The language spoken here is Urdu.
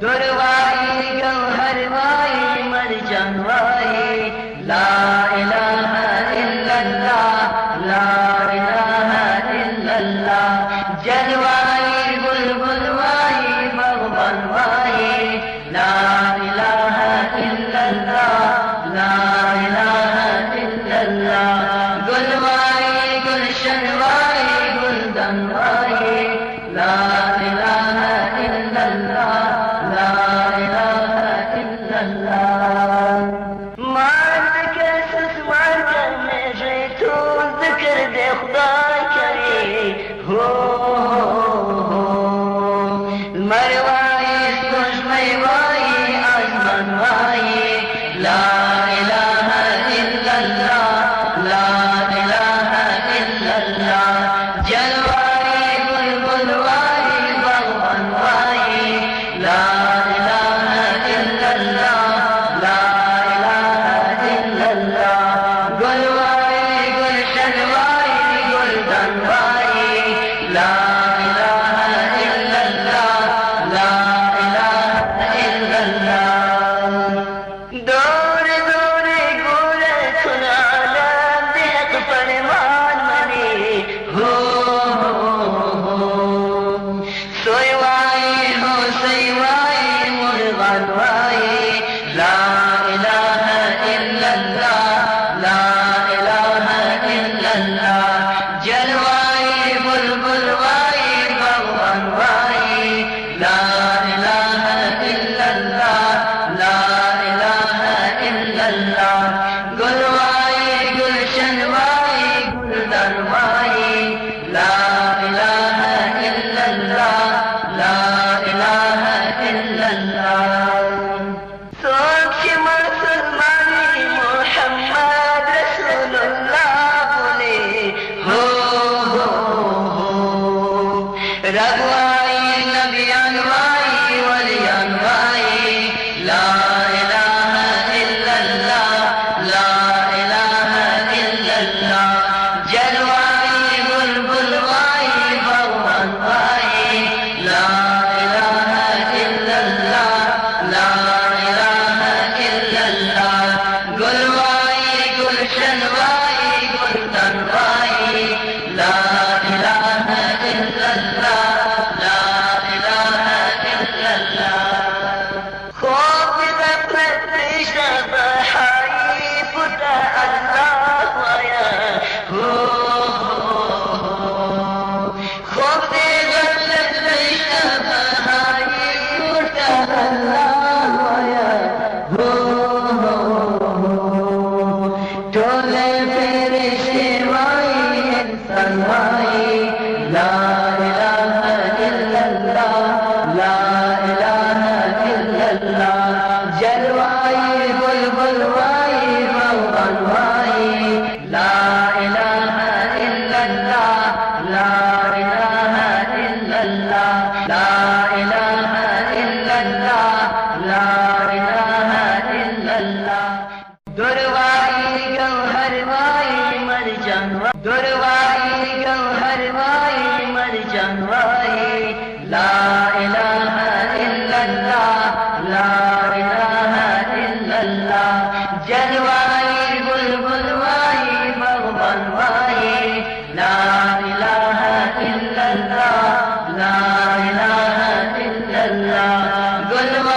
دروائی گوہر وائی مرجان وائی لا الہ الا اللہ لا الہ الا اللہ جلوائی بلبل وائی بغبن وائی لا الہ الا اللہ لا الہ الا اللہ گلوائی گلشن وائی گلدن وائی لا الہ الا اللہ لا الہ الا اللہ مان کے سسمان کا میرے تو ذکر دے خدا کرے ہو مروائی خوشمئی وائی آسمان وائی لا الہ الا اللہ لا الہ الا اللہ جلوائی بلبل وائی بغبن وائی لا الہ الا اللہ لا الہ الا اللہ گلوائی گلشن وائی گلدن وائی لا الہ الا اللہ لا الہ الا اللہ دور دور گورے کھلانا دیکھ فرمان منی ہو سوئی وائی ہو سوئی وائی مرغان وائی لا الہ الا اللہ لا الہ الا اللہ جلوائی بلبل وائی بغبن وائی لا الہ الا اللہ لا الہ الا اللہ گلوائی گلشن وائی گلدن وائی لا الہ الا اللہ لا الہ الا اللہ سوچ مسلمانی محمد رسول اللہ بولے ہو رغوائی نبیان وائی ولیان وائی لا الہ الا اللہ لا الہ الا اللہ جلوائی بلبل وائی بغبن وائی لا الہ الا اللہ لا الہ الا اللہ گلوائی گلشن وائی گلدن وائی لا الہ الا اللہ لا الہ الا اللہ خوب غفلت شبحائی پتا اللہ وایا ہو خوب غفلت شبحائی پتا اللہ وایا ہو ٹولے فرشتے وائی انسان وائی لا الہ الا اللہ لا الہ الا اللہ جلوائی بلبل وائی بغبن وائی لا الہ الا اللہ لا الہ الا اللہ لا الہ الا اللہ لا الہ الا اللہ دروائی گوہر وائی مرجان وائی دروائی گوہر وائی مرجان وائی لا الہ الا اللہ لا الہ الا اللہ جلوائی بلبل وائی بغبن وائی لا الہ الا اللہ لا الہ الا اللہ گلوائی